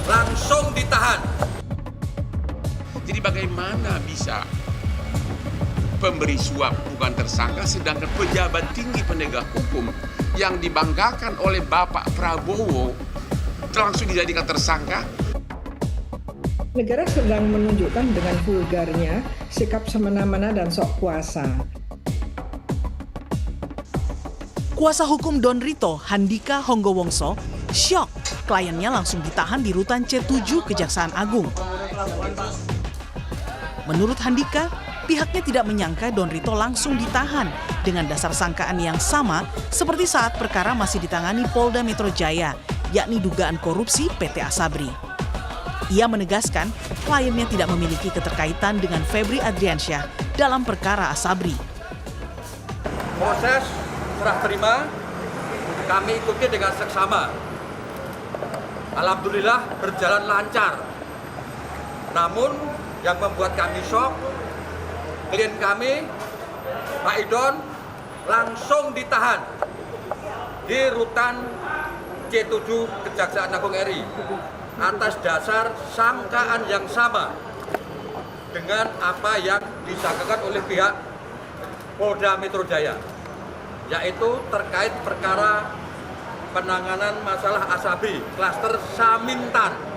langsung ditahan. Jadi bagaimana bisa pemberi suap bukan tersangka sedangkan pejabat tinggi penegak hukum yang dibanggakan oleh Bapak Prabowo langsung dijadikan tersangka? Negara sedang menunjukkan dengan vulgarnya sikap semena-mena dan sok kuasa. Kuasa hukum Don Rito, Handika Honggowongso, syok kliennya langsung ditahan di Rutan C7 Kejaksaan Agung. Menurut Handika, pihaknya tidak menyangka Don Rito langsung ditahan dengan dasar sangkaan yang sama seperti saat perkara masih ditangani Polda Metro Jaya, yakni dugaan korupsi PT Asabri. Ia menegaskan kliennya tidak memiliki keterkaitan dengan Febri Adriansyah dalam perkara Asabri. Proses serah terima kami ikuti dengan seksama. Alhamdulillah berjalan lancar. Namun yang membuat kami shock, klien kami, Pak Idon, langsung ditahan di Rutan C7 Kejaksaan Agung RI atas dasar sangkaan yang sama dengan apa yang disangkakan oleh pihak Polda Metro Jaya, yaitu terkait perkara penanganan masalah Asabri, klaster Samintan.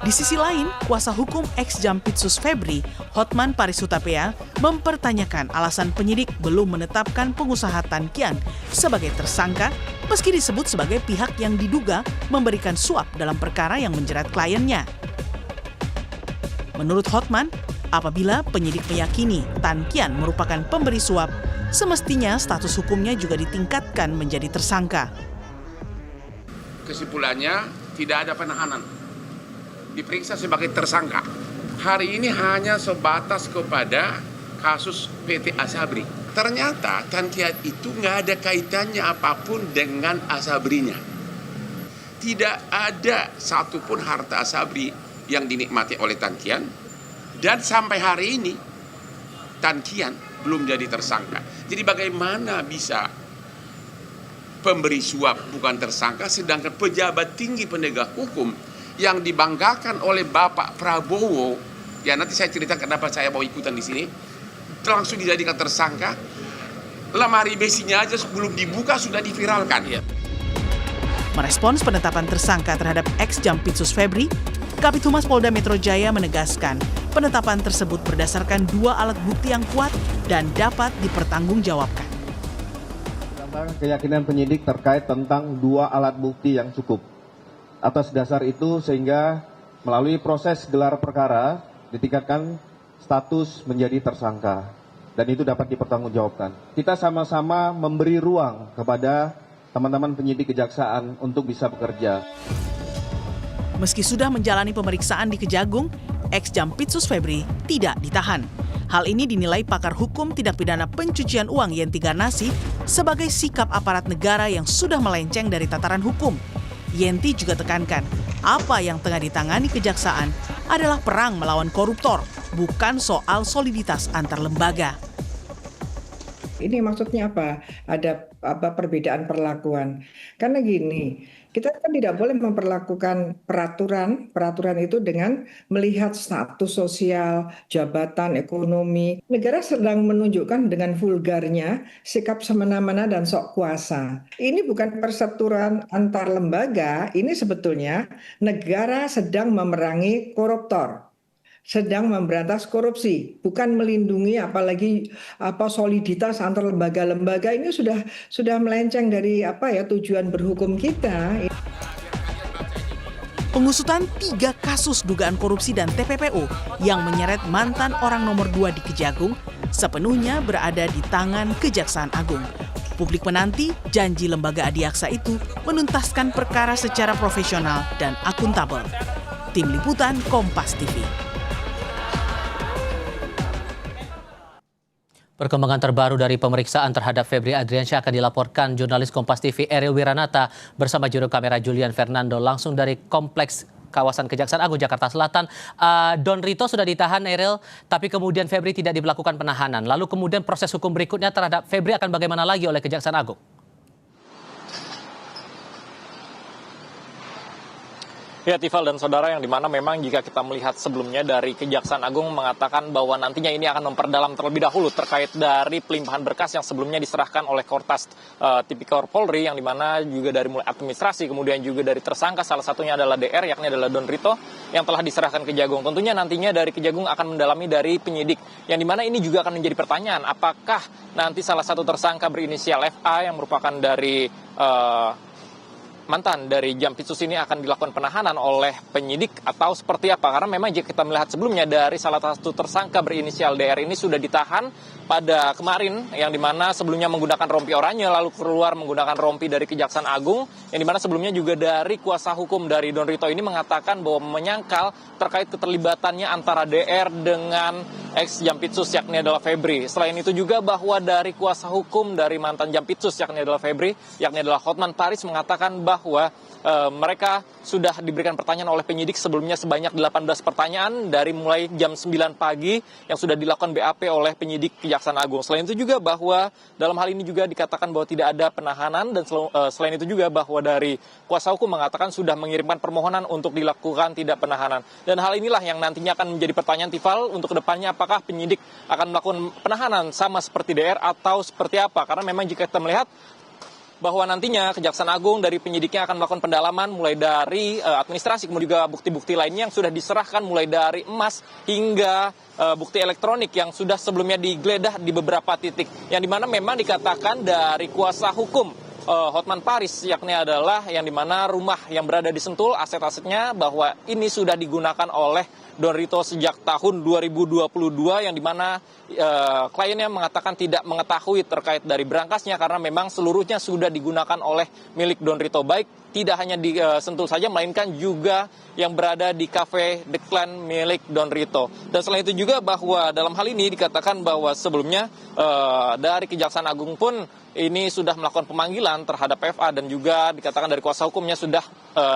Di sisi lain, kuasa hukum ex-Jampitsus Febri, Hotman Paris Hutapea, mempertanyakan alasan penyidik belum menetapkan pengusaha Tan Kian sebagai tersangka meski disebut sebagai pihak yang diduga memberikan suap dalam perkara yang menjerat kliennya. Menurut Hotman, apabila penyidik meyakini Tan Kian merupakan pemberi suap, semestinya status hukumnya juga ditingkatkan menjadi tersangka. Kesimpulannya tidak ada penahanan. Diperiksa sebagai tersangka. Hari ini hanya sebatas kepada kasus PT Asabri. Ternyata Tan Kian itu nggak ada kaitannya apapun dengan Asabrinya. Tidak ada satupun harta Asabri yang dinikmati oleh Tan Kian. Dan sampai hari ini Tan Kian belum jadi tersangka. Jadi bagaimana bisa pemberi suap bukan tersangka sedangkan pejabat tinggi penegak hukum yang dibanggakan oleh Bapak Prabowo, ya nanti saya ceritakan kenapa saya mau ikutan di sini, langsung dijadikan tersangka. Lemari besinya aja sebelum dibuka sudah diviralkan. Ya. Merespons penetapan tersangka terhadap ex-Jampitsus Febri, Kabid Humas Polda Metro Jaya menegaskan penetapan tersebut berdasarkan 2 alat bukti yang kuat dan dapat dipertanggungjawabkan. Berdasarkan keyakinan penyidik terkait tentang 2 alat bukti yang cukup. Atas dasar itu sehingga melalui proses gelar perkara ditingkatkan status menjadi tersangka dan itu dapat dipertanggungjawabkan. Kita sama-sama memberi ruang kepada teman-teman penyidik kejaksaan untuk bisa bekerja. Meski sudah menjalani pemeriksaan di Kejagung, ex-Jampitsus Febri tidak ditahan. Hal ini dinilai pakar hukum tindak pidana pencucian uang Yenti Garnasi sebagai sikap aparat negara yang sudah melenceng dari tataran hukum. Yenti juga tekankan, apa yang tengah ditangani kejaksaan adalah perang melawan koruptor, bukan soal soliditas antar lembaga. Ini maksudnya apa? Ada perbedaan perlakuan. Karena gini, kita kan tidak boleh memperlakukan peraturan itu dengan melihat status sosial, jabatan, ekonomi. Negara sedang menunjukkan dengan vulgarnya sikap semena-mena dan sok kuasa. Ini bukan persetujuan antar lembaga, ini sebetulnya negara sedang memerangi koruptor. Sedang memberantas korupsi, bukan melindungi apalagi soliditas antar lembaga-lembaga. Ini sudah melenceng dari tujuan berhukum kita. Pengusutan 3 kasus dugaan korupsi dan TPPU yang menyeret mantan orang nomor 2 di Kejagung sepenuhnya berada di tangan Kejaksaan Agung. Publik menanti janji lembaga adiaksa itu menuntaskan perkara secara profesional dan akuntabel. Tim Liputan Kompas TV. Perkembangan terbaru dari pemeriksaan terhadap Febri Adriansyah akan dilaporkan jurnalis Kompas TV Eril Wiranata bersama juru kamera Julian Fernando langsung dari Kompleks kawasan Kejaksaan Agung Jakarta Selatan. Don Rito sudah ditahan, Eril, tapi kemudian Febri tidak diberlakukan penahanan. Lalu kemudian proses hukum berikutnya terhadap Febri akan bagaimana lagi oleh Kejaksaan Agung? Ya, Tifal dan saudara, yang dimana memang jika kita melihat sebelumnya dari Kejaksaan Agung mengatakan bahwa nantinya ini akan memperdalam terlebih dahulu terkait dari pelimpahan berkas yang sebelumnya diserahkan oleh Kortas Tipikor Polri, yang dimana juga dari mulai administrasi, kemudian juga dari tersangka, salah satunya adalah DR, yakni adalah Don Rito, yang telah diserahkan ke Kejagung. Tentunya nantinya dari Kejagung akan mendalami dari penyidik, yang dimana ini juga akan menjadi pertanyaan, apakah nanti salah satu tersangka berinisial FA yang merupakan dari mantan dari Jampitsus ini akan dilakukan penahanan oleh penyidik atau seperti apa? Karena memang jika kita melihat sebelumnya dari salah satu tersangka berinisial DR ini sudah ditahan pada kemarin, yang dimana sebelumnya menggunakan rompi oranye lalu keluar menggunakan rompi dari Kejaksaan Agung, yang dimana sebelumnya juga dari kuasa hukum dari Don Rito ini mengatakan bahwa menyangkal terkait keterlibatannya antara DR dengan ex Jampitsus yakni adalah Febri. Selain itu juga bahwa dari kuasa hukum dari mantan Jampitsus yakni adalah Febri, yakni adalah Hotman Paris, mengatakan bahwa mereka sudah diberikan pertanyaan oleh penyidik sebelumnya sebanyak 18 pertanyaan dari mulai jam 9 pagi yang sudah dilakukan BAP oleh penyidik Kejaksaan Agung. Selain itu juga bahwa dalam hal ini juga dikatakan bahwa tidak ada penahanan, dan selain itu juga bahwa dari kuasa hukum mengatakan sudah mengirimkan permohonan untuk dilakukan tidak penahanan. Dan hal inilah yang nantinya akan menjadi pertanyaan, Tifal, untuk kedepannya apakah penyidik akan melakukan penahanan sama seperti DR atau seperti apa. Karena memang jika kita melihat bahwa nantinya Kejaksaan Agung dari penyidiknya akan melakukan pendalaman mulai dari administrasi, kemudian juga bukti-bukti lainnya yang sudah diserahkan mulai dari emas hingga bukti elektronik yang sudah sebelumnya digeledah di beberapa titik, yang dimana memang dikatakan dari kuasa hukum Hotman Paris, yakni adalah yang dimana rumah yang berada di Sentul, aset-asetnya bahwa ini sudah digunakan oleh Don Rito sejak tahun 2022, yang dimana kliennya mengatakan tidak mengetahui terkait dari berangkasnya karena memang seluruhnya sudah digunakan oleh milik Don Rito, baik tidak hanya di Sentul saja melainkan juga yang berada di Cafe The Clan milik Don Rito. Dan selain itu juga bahwa dalam hal ini dikatakan bahwa sebelumnya dari Kejaksaan Agung pun ini sudah melakukan pemanggilan terhadap FA, dan juga dikatakan dari kuasa hukumnya sudah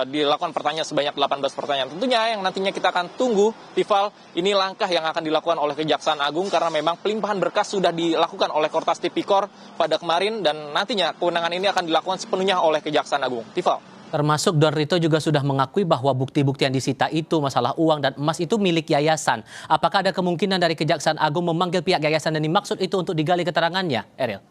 dilakukan pertanyaan sebanyak 18 pertanyaan. Tentunya yang nantinya kita akan tunggu, Tifal, ini langkah yang akan dilakukan oleh Kejaksaan Agung karena memang pelimpahan berkas sudah dilakukan oleh Kortas Tipikor pada kemarin, dan nantinya kewenangan ini akan dilakukan sepenuhnya oleh Kejaksaan Agung. Tifal. Termasuk Don Rito juga sudah mengakui bahwa bukti-bukti yang disita itu, masalah uang dan emas itu milik yayasan. Apakah ada kemungkinan dari Kejaksaan Agung memanggil pihak yayasan dan dimaksud itu untuk digali keterangannya, Eril?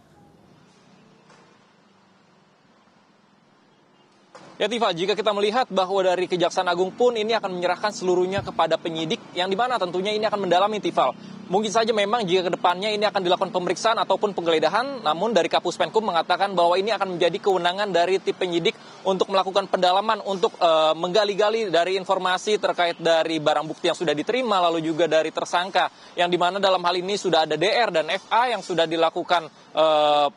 Ya, Tifa, jika kita melihat bahwa dari Kejaksaan Agung pun ini akan menyerahkan seluruhnya kepada penyidik, yang dimana tentunya ini akan mendalami, Tifal. Mungkin saja memang jika ke depannya ini akan dilakukan pemeriksaan ataupun penggeledahan, namun dari Kapus Penkum mengatakan bahwa ini akan menjadi kewenangan dari tim penyidik untuk melakukan pendalaman, untuk menggali-gali dari informasi terkait dari barang bukti yang sudah diterima, lalu juga dari tersangka, yang dimana dalam hal ini sudah ada DR dan FA yang sudah dilakukan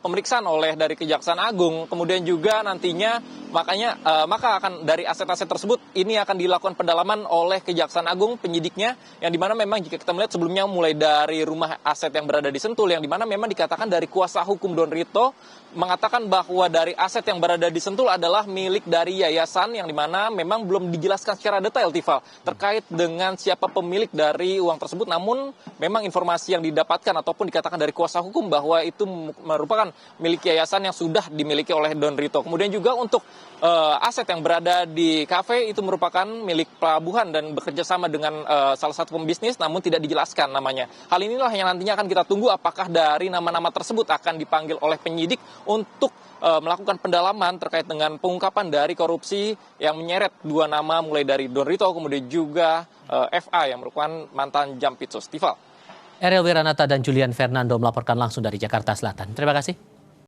pemeriksaan oleh dari Kejaksaan Agung. Kemudian juga nantinya maka akan dari aset-aset tersebut ini akan dilakukan pendalaman oleh Kejaksaan Agung penyidiknya, yang dimana memang jika kita melihat sebelumnya mulai dari rumah aset yang berada di Sentul, yang dimana memang dikatakan dari kuasa hukum Don Rito mengatakan bahwa dari aset yang berada di Sentul adalah milik dari yayasan, yang dimana memang belum dijelaskan secara detail, Tifal, terkait dengan siapa pemilik dari uang tersebut. Namun memang informasi yang didapatkan ataupun dikatakan dari kuasa hukum bahwa itu merupakan milik yayasan yang sudah dimiliki oleh Don Rito. Kemudian juga untuk aset yang berada di kafe itu merupakan milik pelabuhan dan bekerja sama dengan salah satu pembisnis, namun tidak dijelaskan namanya. Hal inilah yang nantinya akan kita tunggu, apakah dari nama-nama tersebut akan dipanggil oleh penyidik untuk melakukan pendalaman terkait dengan pengungkapan dari korupsi yang menyeret dua nama mulai dari Don Rito kemudian juga FA yang merupakan mantan Jampitsus. Tifal. Eril Wiranata dan Julian Fernando melaporkan langsung dari Jakarta Selatan. Terima kasih.